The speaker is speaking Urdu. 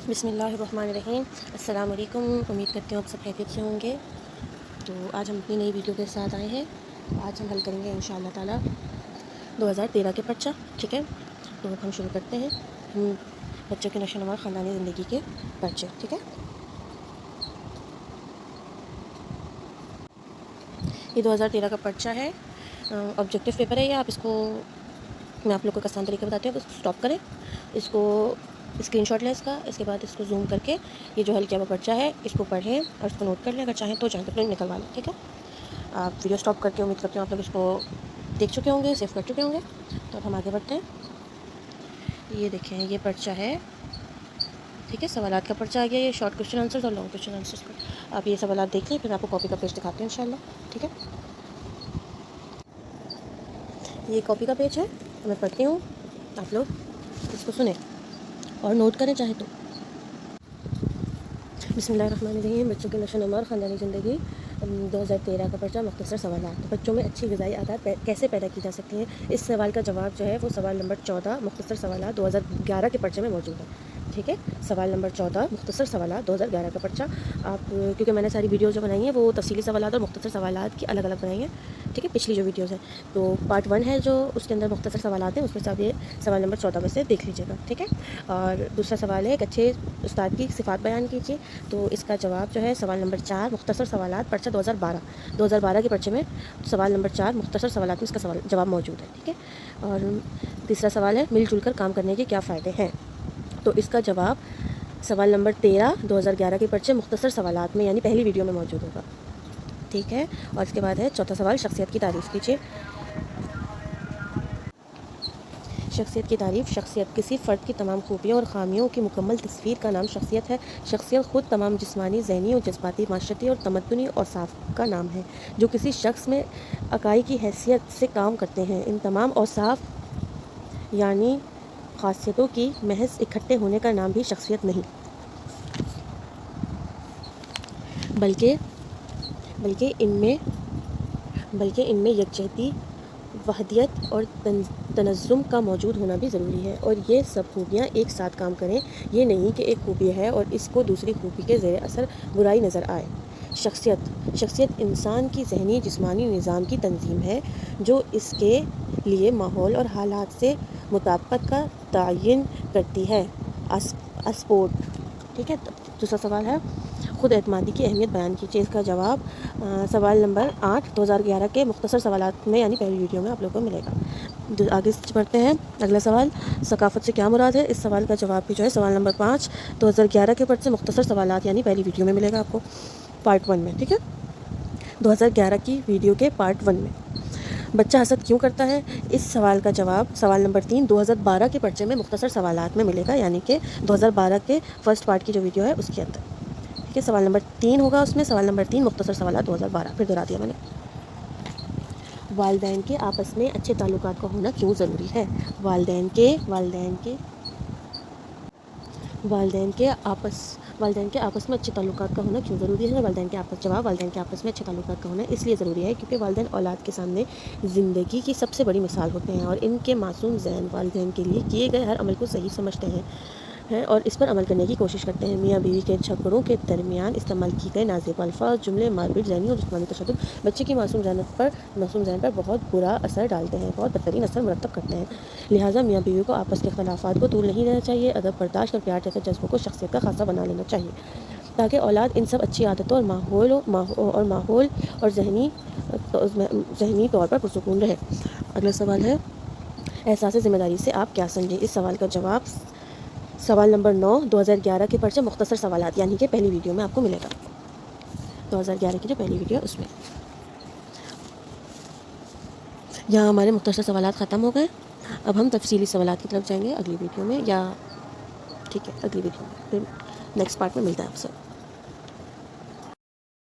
بسم اللہ الرحمن الرحیم۔ السلام علیکم، امید کرتی ہوں آپ سب خیریت سے ہوں گے۔ تو آج ہم اپنی نئی ویڈیو کے ساتھ آئے ہیں۔ آج ہم حل کریں گے انشاءاللہ تعالیٰ 2013 کے پرچہ، ٹھیک ہے۔ تو ہم شروع کرتے ہیں بچوں کے نشو و نما خاندانی زندگی کے پرچے، ٹھیک ہے۔ یہ 2013 کا پرچہ ہے، آبجیکٹیو پیپر ہے۔ یہ آپ اس کو، میں آپ لوگ کو آسان طریقہ بتاتی ہوں کہ اس کو اسٹاپ کریں، اس کو اسکرین شاٹ لیں اس کا، اس کے بعد اس کو زوم کر کے یہ جو حل کیا ہوا پرچہ ہے اس کو پڑھیں اور اس کو نوٹ کر لیں، اگر چاہیں تو پرنٹ نکلوا لیں، ٹھیک ہے۔ آپ ویڈیو اسٹاپ کر کے امید کرتی ہوں آپ لوگ اس کو دیکھ چکے ہوں گے، سیو کر چکے ہوں گے۔ تو اب ہم آگے بڑھتے ہیں۔ یہ دیکھیں، یہ پرچہ ہے، ٹھیک ہے۔ سوالات کا پرچہ آ گیا، یہ شارٹ کوشچن آنسرز اور لانگ کوشچن آنسرز کا۔ آپ یہ سوالات دیکھ لیں، پھر آپ کو کاپی کا پیج دکھاتے ہیں انشاءاللہ، ٹھیک ہے۔ یہ کاپی کا پیج ہے، میں پڑھتی ہوں، آپ لوگ اس کو سنیں اور نوٹ کریں چاہے تو۔ بسم اللہ الرحمن الرحیم۔ بچوں کے نشو و نما اور خاندانی زندگی 2013 کا پرچہ، مختصر سوالات۔ بچوں میں اچھی غذائی عادات کیسے پیدا کی جا سکتی ہیں؟ اس سوال کا جواب جو ہے وہ سوال نمبر 14 مختصر سوالات 2011 کے پرچے میں موجود ہے، ٹھیک ہے۔ سوال نمبر 14 مختصر سوالات 2011 کا پرچہ۔ آپ کیونکہ میں نے ساری ویڈیوز جو بنائی ہیں وہ تفصیلی سوالات اور مختصر سوالات کی الگ الگ بنائی ہیں، ٹھیک ہے، پچھلی جو ویڈیوز ہیں۔ تو پارٹ 1 ہے جو اس کے اندر مختصر سوالات ہیں، اس میں سے آپ یہ سوال نمبر 14 میں سے دیکھ لیجیے گا، ٹھیک ہے۔ اور دوسرا سوال ہے ایک اچھے استاد کی صفات بیان کیجیے، تو اس کا جواب جو ہے سوال نمبر 4 مختصر سوالات پرچہ 2012 کے پرچے میں سوال نمبر 4 مختصر سوالات میں اس کا جواب موجود ہے، ٹھیک ہے۔ اور تیسرا سوال ہے مل جل کر کام کرنے کے کیا فائدے ہیں؟ تو اس کا جواب سوال نمبر 13 2011 کے پرچے مختصر سوالات میں یعنی پہلی ویڈیو میں موجود ہوگا، ٹھیک ہے۔ اور اس کے بعد ہے چوتھا سوال شخصیت کی تعریف کیجیے۔ شخصیت کی تعریف: شخصیت کسی فرد کی تمام خوبیوں اور خامیوں کی مکمل تصویر کا نام شخصیت ہے۔ شخصیت خود تمام جسمانی، ذہنی اور جذباتی، معاشرتی اور تمدنی اوصاف کا نام ہے جو کسی شخص میں اکائی کی حیثیت سے کام کرتے ہیں۔ ان تمام اوصاف یعنی خاصیتوں کی محض اکٹھے ہونے کا نام بھی شخصیت نہیں، بلکہ ان میں یکجہتی، وحدت اور تنظم کا موجود ہونا بھی ضروری ہے، اور یہ سب خوبیاں ایک ساتھ کام کریں۔ یہ نہیں کہ ایک خوبی ہے اور اس کو دوسری خوبی کے زیر اثر برائی نظر آئے۔ شخصیت انسان کی ذہنی جسمانی نظام کی تنظیم ہے جو اس کے لیے ماحول اور حالات سے مطابقت کا تعین کرتی ہے۔ اسپورٹ، ٹھیک ہے۔ دوسرا سوال ہے خود اعتمادی کی اہمیت بیان کیجیے۔ اس کا جواب سوال نمبر 8 2011 کے مختصر سوالات میں یعنی پہلی ویڈیو میں آپ لوگوں کو ملے گا۔ آگے بڑھتے ہیں، اگلا سوال ثقافت سے کیا مراد ہے؟ اس سوال کا جواب بھی جو ہے سوال نمبر 5 2011 کے پرچے مختصر سوالات یعنی پہلی ویڈیو میں ملے گا آپ کو، پارٹ 1 میں، ٹھیک ہے، 2011 کی ویڈیو کے پارٹ 1 میں۔ بچہ حسد کیوں کرتا ہے؟ اس سوال کا جواب سوال نمبر 3 2012 کے پرچے میں مختصر سوالات میں ملے گا، یعنی کہ 2012 کے فرسٹ پارٹ کی جو ویڈیو ہے اس کے اندر، ٹھیک ہے۔ سوال نمبر 3 ہوگا اس میں، سوال نمبر 3 مختصر سوالات 2012، پھر دہرا دیا میں نے۔ والدین کے آپس میں اچھے تعلقات کا ہونا کیوں ضروری ہے؟ والدین کے آپس میں اچھے تعلقات کا ہونا کیوں ضروری ہے؟ والدین کے آپس میں اچھے تعلقات کا ہونا اس لیے ضروری ہے کیونکہ والدین اولاد کے سامنے زندگی کی سب سے بڑی مثال ہوتے ہیں، اور ان کے معصوم ذہن والدین کے لیے کیے گئے ہر عمل کو صحیح سمجھتے ہیں اور اس پر عمل کرنے کی کوشش کرتے ہیں۔ میاں بیوی کے جھگڑوں کے درمیان استعمال کی گئے نازیبا الفاظ، جملے، مار پیٹ، ذہنی اور جسمانی تشدد بچے کی معصوم ذہن پر بہت برا اثر ڈالتے ہیں، بہت بدترین اثر مرتب کرتے ہیں۔ لہٰذا میاں بیوی کو آپس کے اختلافات کو طول نہیں دینا چاہیے، ادب، برداشت اور پیار جیسے جذبوں کو شخصیت کا خاصہ بنا لینا چاہیے تاکہ اولاد ان سب اچھی عادتوں اور ماحول اور ذہنی طور پر پرسکون رہے۔ اگلا سوال ہے احساس ذمہ داری سے آپ کیا سمجھیں؟ اس سوال کا جواب سوال نمبر 9 2011 کے پرچے مختصر سوالات یعنی کہ پہلی ویڈیو میں آپ کو ملے گا، 2011 کی جو پہلی ویڈیو اس میں۔ یہاں ہمارے مختصر سوالات ختم ہو گئے، اب ہم تفصیلی سوالات کی طرف جائیں گے اگلی ویڈیو میں، یا ٹھیک ہے اگلی ویڈیو میں، پھر نیکسٹ پارٹ میں ملتا ہے آپ سے۔